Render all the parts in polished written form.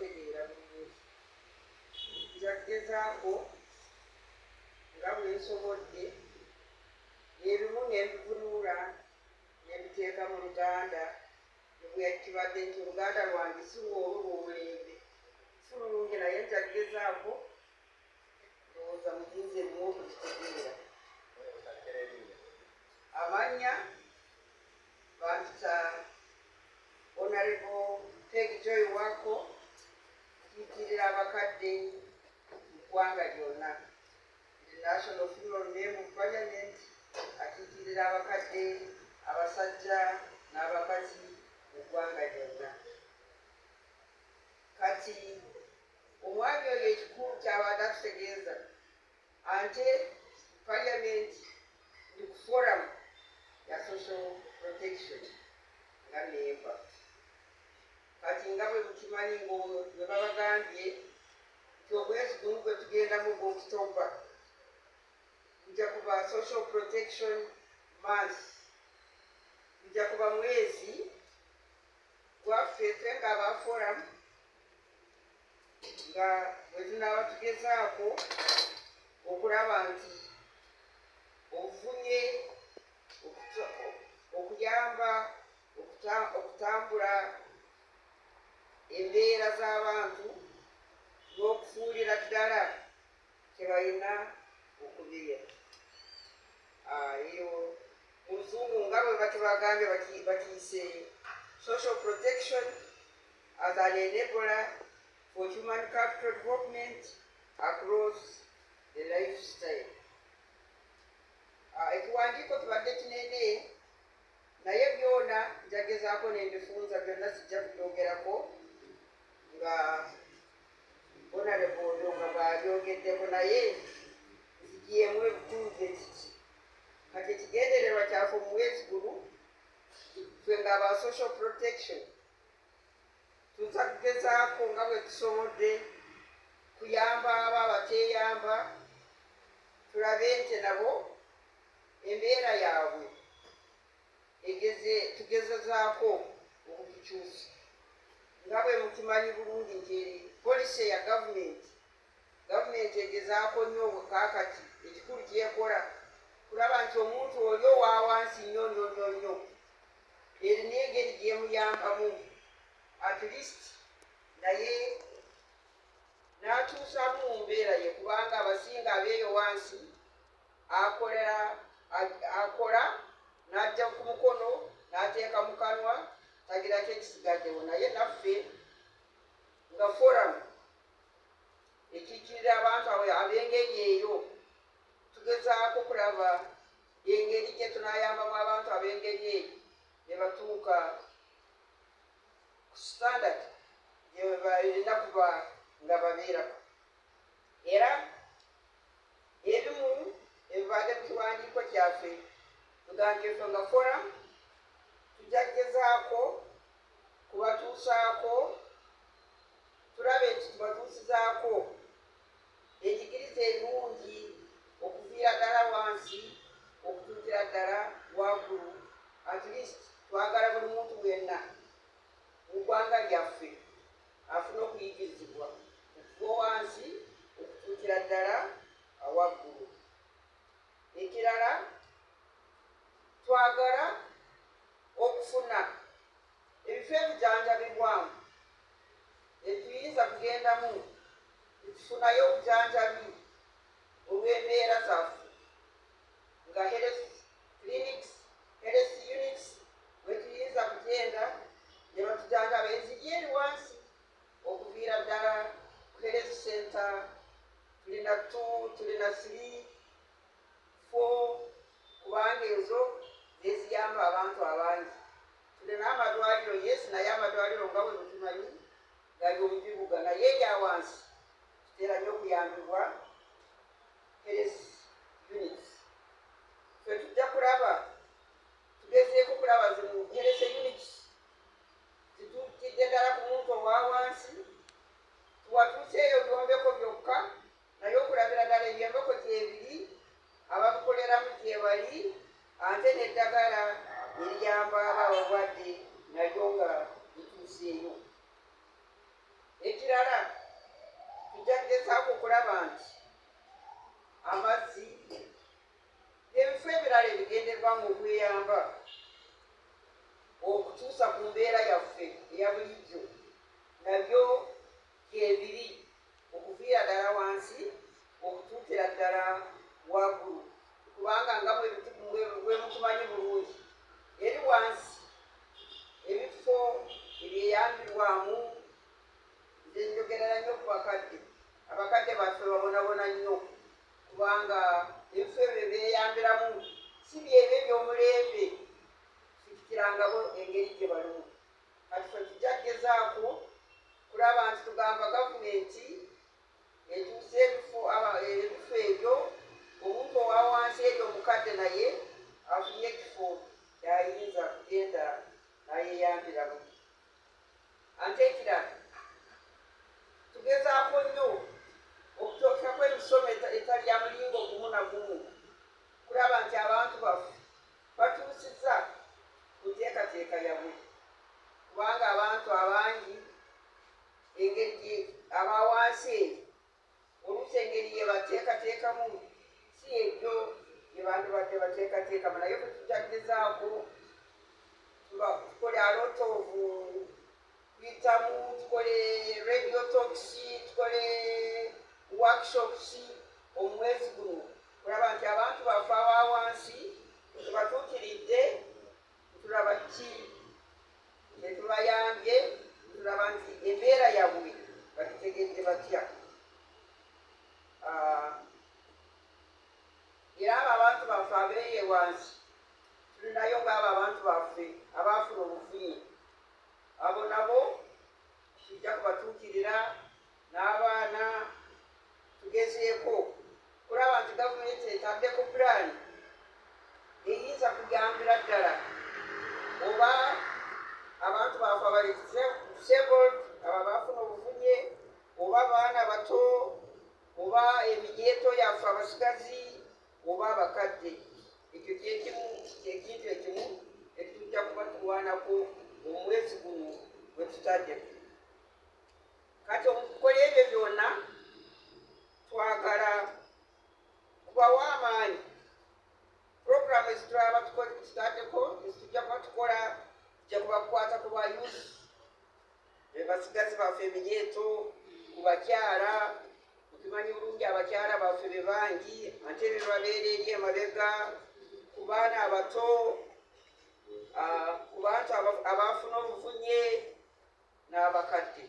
kutegeera bulungi. Nja kugezaako nga bwe nsobodde ebimu ne mbivunuula ne mbiteeka mu Luganda bwe kibadde nti Oluganda lwange si olwo lw'omulembe si lulungi naye nja kugezaako ndowooza muyinza ebimu okukitegeera. Amannya bampita Honorable Peggy Joy Wako, akiikirira abakadde mu ggwanga lyonna. The National Female Member of Parliament, akiikirira abakadde, abasajja n'abakazi mu ggwanga lyonna. Kati omwami oyo ekikulu ky'abadde atutegeeza ate Parliament ndi ku forum ya social protection nga member. Kati nga bwe mukimanyi ng'ono bwe babagambye nti omwezi gumu gwe tugendamu gw'Oktoba gujja kuba social protection month, gujja kuba mwezi gwaffe ffe ng'aba forum nga bwe tunaaba tugezaako okulaba nti ofunye okuyamba okutambula embeera z'abantu n'okufuulira ddala kye balina okubeera. Eyo mu Luzungu nga bwe bakibagambye bakiyise social protection as an enabler for human capital development across the lifestyle. Ekiwandiiko kibadde kinene naye byonna njagezaako n'ebifunza byonna sijja kubyogerako nga Honorable Odonga bw'abyogeddeko, naye nzigiyemu ebikulu bye kiki. Kati ekigendererwa kyaffe mu mwezi guno ffe ng'aba social protection tuza kugezaako nga bwe tusobodde kuyamba abo abateeyamba, tulabe nti nabo embeera yaabwe tugezezaako okugikyusa. Nga bwe mukimanyi bulungi nti policy ya gavumenti egezaako nnyo obukaakati ekikulu kyekola kulaba nti omuntu oli owa wansi nnyo nnyo nnyo nnyo erina engeri gyemuyambamu at least naye n'atuusamu mu mbeera ye, kubanga abasinga abeeyo wansi akola n'ajja ku mukono n'ateeka mu kanwa tagirako ekisigaddewo. Naye naffe nga forum ekiikirira abantu ab'engeri eyo tugezaako kulaba engeri gye tunaayambamu abantu ab'engeri eyo ne batuuka ku standard gye balina kuba nga babeerako. Era ebimu ebibadde mu kiwandiiko kyaffe tugambye ffe nga forum tujja kugezaako kubatuusaako, tulabe nti tubatuusizaako enjigiriza ennungi okuviira ddala wansi okutuukira ddala waggulu. At least twagala buli muntu wenna mu ggwanga lyaffe afune okuyigirizibwa okuva wansi okutuukira ddala waggulu. Ekirala twagala okufuna ebifo ebijanjabibwamu etuyinza kugendamu tufunayo obujanjabi olw'embeera zaffe nga health clinics, health units bwe tuyinza kugenda ne batujanjaba enzigi eri wansi okuviira ddala ku health center. Tulina 2, tulina 3, 4 kubanga ezo zeziyamba abantu abangi. Tulina amalwaliro yes, naye amalwaliro nga bwe mukimanyi gali omu bibuga, naye erya wansi tutera nnyo okuyambibwa health units. Ffe tujja kulaba tugezeeko kulaba zino health units zituukidde ddala ku muntu owa wansi, tuwatuuseeyo byombeko byokka naye okulabira ddala ebyembeko gyebiri ababikoleramu gye bali ate n'eddagala eriyamba abalwadde nalyo nga lituuseeyo. Ekirala tuyamba okutuusa ku mbeera yaffe eya bulijjo nabyo byebiri okuviira ddala wansi okutuukira ddala waggulu kubanga nga bwe mukimanyi bulungi eri wansi ebifo ebyeyambirwamu nze njogerera nnyo ku bakadde abakadde baffe babonabona nnyo kubanga ebifo ebyo byeyambiramu si byebyo ebyomulembe situkirangabo engeri gye balimu kati fe tujja kugezaako kulaba nti tugamba gavumenti etuusa ebifo ebyo omuntu owa wansi eri omukadde naye afunye ekifo yayinza kugenda nayeyambiramu. Ate ekirala tugezaako nnyo okutookako emisomo etali ya mulingo gumu na gumu kulaba nti abantu baffe batuusiza ku nteekateeka yabwe kubanga abantu abangi engeri abawansi oluusi engeri yebateekateekamu si ebyo byebandibadde bateekateekamu naye fe tujja kugezaako tukole alotovu tuyitamu tukole radio talks tukole workshops omwezi guno kulaba nti abantu baffe abawansi tubatuukiridde tulaba ki netubayambye tulaba nti embeera yabwe bagitegedde batya era abo abantu baffe abeeye wansi tulinayo ngaabo abantu baffe abaafuna obufunyi abo nabo tujja kubatuukirira n'abaana tugezeeko kulaba nti gavumenti etaddeko pulaani eyinza kuyambira ddala oba abantu baffe abali disabled abo abaafuna obufunye oba abaana bato oba emijeeto yaffe abasigazi oba abakadde ekyo kyekintu ekimu ekitujja kuba tulwanako omwezi guno bwe tutadde kati okukola ebyo byonna twagala kubawa amaanyi programu ezitulaba tutaddeko ezitujja kuba tukola tujja kuba kukwata ku bayuth bebasigazi baffe emijeeto ku bakyala tukimanyi bulungi abakyala baffe be bangi ate bebabeera eri emabega ku baana abato ku bantu abaafuna obufunye n'abakadde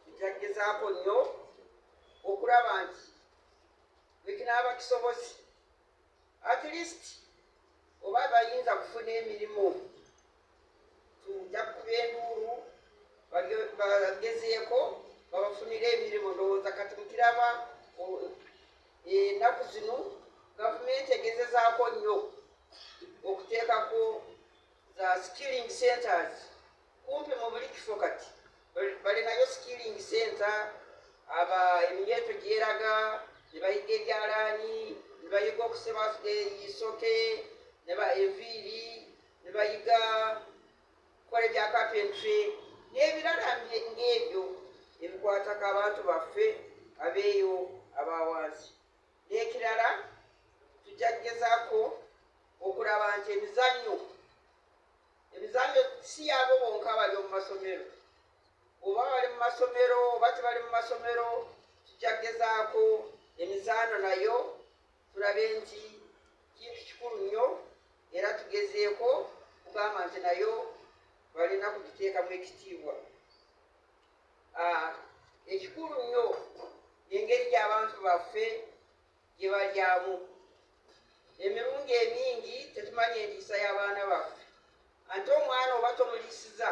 tujjagezaako nnyo okulaba nti bwekinaaba kisobosi at least oba bayinza kufuna emirimu tujja kukuba enduulu bagezeeko babafunire emirimu ndowooza kati mukiraba ennaku zino gavumenti egezezaako nnyo okuteekako za skilling centers kumpi mu buli kifo kati balinayo skilling center aba emiyeeto gyeraga ne bayiga ebyalaani ne bayiga okuseba isoke enviiri ne bayiga kukola ebya carpentry n'ebirala ng'ebyo ebikwatako abantu baffe abeeyo abawansi n'ekirala tujja kugezaako okulaba nti emizannyo si abo bonka bali mu masomero oba bali mu masomero oba tebali mu masomero tujja kugezaako emizaano nayo tulabe nti kintu kikulu nnyo era tugezeeko kugamba nti nayo balina kugiteekamu ekitiibwa ekikulu nnyo engeri gy'abantu baffe gye balyamu emirundi emingi tetumanyi endiisa y'abaana baffe ate omwana oba tomuliisiza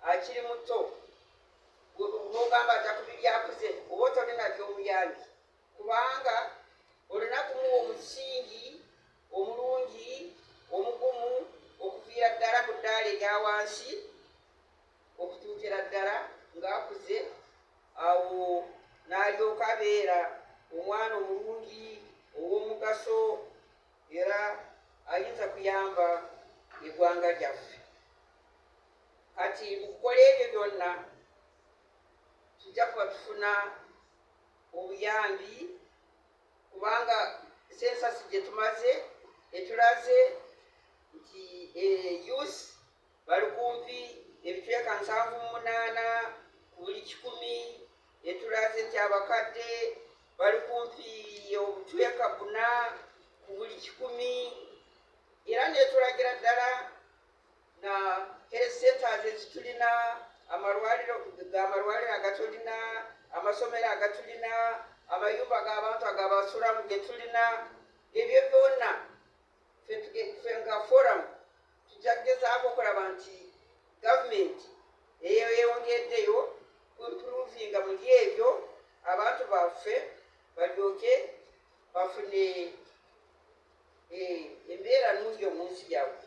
akiri muto n'ogamba ajja ku bibyakuze oba tolina gy'omuyambi kubanga olina kumuwa omusingi omulungi omugumu okuviira ddala mu ddaala erya wansi okutuukira ddala ng'akuze awo n'alyoka abeera omwana omulungi ow'omugaso era ayinza kuyamba eggwanga lyaffe kati mu kukola ebyo byonna tujja kuba tufuna obuyambi kubanga sensasi gye tumaze etulaze nti youth bali kumpi ebitweka 78 ku buli 100, etulaze nti abakadde bali kumpi obutweka 4 ku buli 100, era netulagira ddala na health centers ezitulina, amalwaliro agatulina, amasomero agatulina, amayumba g'abantu agabasulamu getulina, ebyo byonna ffe nga forum tujja kugezaako okulaba nti gavumenti eyo yeyongeddeyo kuimprovinga muli ebyo abantu baffe balyoke bafune embeera nungi omunsi yabwe.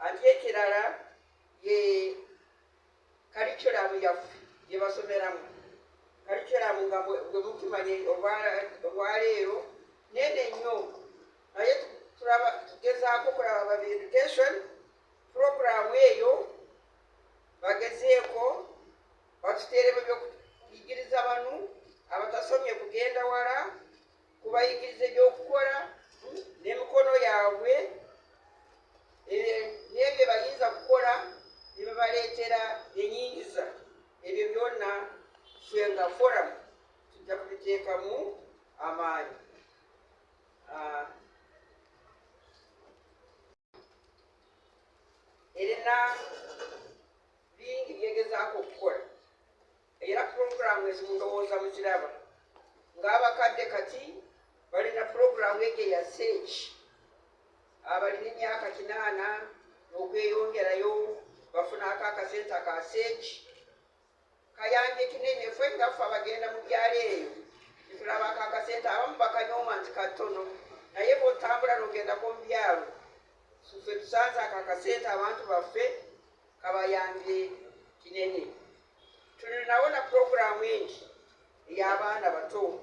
Ate ekirala ye curriculum yaffe gye basomeramu. Curriculum nga bwe mukimanye olwaleero nene nnyo, naye tugezaako okulaba ba education program eyo bagezeeko batuteeremu ebyokuyigiriza banu abatasomye kugenda wala, kubayigiriza ebyokukola n'emikono yaabwe, n'ebyo bayinza kukola ne babaleetera enyingiza. Ebyo byonna ffe nga forum tujja kubiteekamu amaanyi. Erina bingi byegezaako okukola, era puroguramu ezimu ndowooza muziraba. Ng'abakadde kati balina puroguramu egyo ya seeki, abalina emyaka 8 n'okweyongerayo bafunako akasente ka seeki. Kayambye kinene ffe ngaffe abagenda mu byalo eyo netulabako akasente, abamu bakanyooma nti katono, naye bw'otambula n'ogendako mu byalo ffe tusanze ako akasente abantu baffe kabayambye kinene. Tulinawo na puroguramu engi ey'abaana bato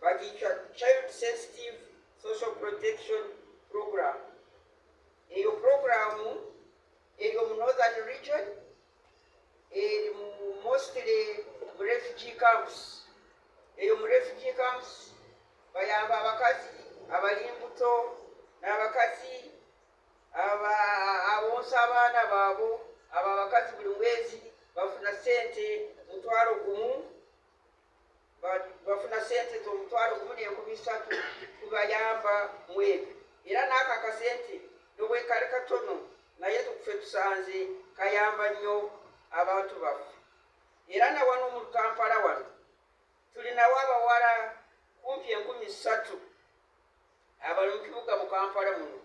bagiyita Child Sensitive Social Protection Program. Eyo puroguramu eri mu Northern Region, eri mostly mu refugee camps. Eyo mu refugee camps bayamba abakazi abali mbuto n'abakazi abonsa abaana baabo. Abo abakazi buli mwezi bafuna sente $1,000, bafuna sente $1,300 kubayamba mu ebyo. Era n'ako akasente nobwe kali katono, naye tukuffe tusanze kayamba nnyo abantu baffe. Era na wano mu Kampala wano tulinawo abawala kumpi 3,000 abali mu kibuga mu Kampala muno.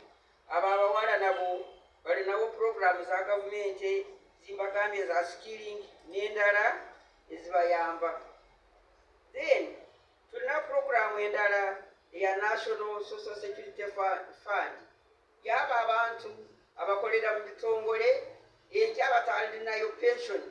Abo abawala nabo balinawo puroguramu za gavumenti zimbagambye za skilling n'endala ezibayamba. Then tulina puroguramu endala eya National Social Security Fund yaba abantu abakolera mu bitongole enti abatalinayo pension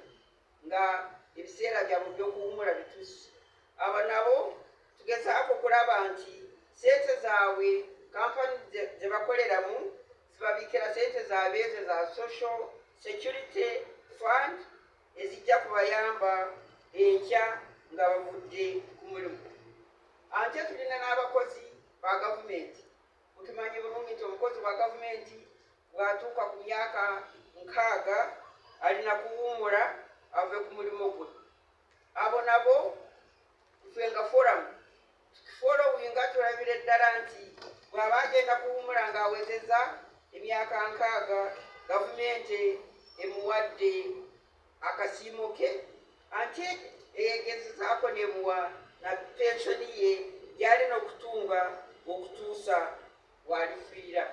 nga ebiseera byabwe by'okuwumula bituuse. Abo nabo tugezaako okulaba nti sente zaabwe kampani ze bakoleramu zibabiikira sente zaabwe ezo za Social Security Fund ezijja kubayamba enkya nga bavudde ku mulimu. Ate tulina n'abakozi ba gavumenti. Mukimanyi bulungi nti omukozi wa gavumenti bw'atuuka ku myaka 60 alina kuwummula ave ku mulimu gwe. Abo nabo ffe nga forum tukifolowinga tulabira eddala nti bw'aba agenda kuwummula ng'awezezza emyaka 60 gavumenti emuwadde akasiimo ke, ate eyegezezaako nemuwa na pensioni ye gy'alina okutunga okutuusa w'alifiira.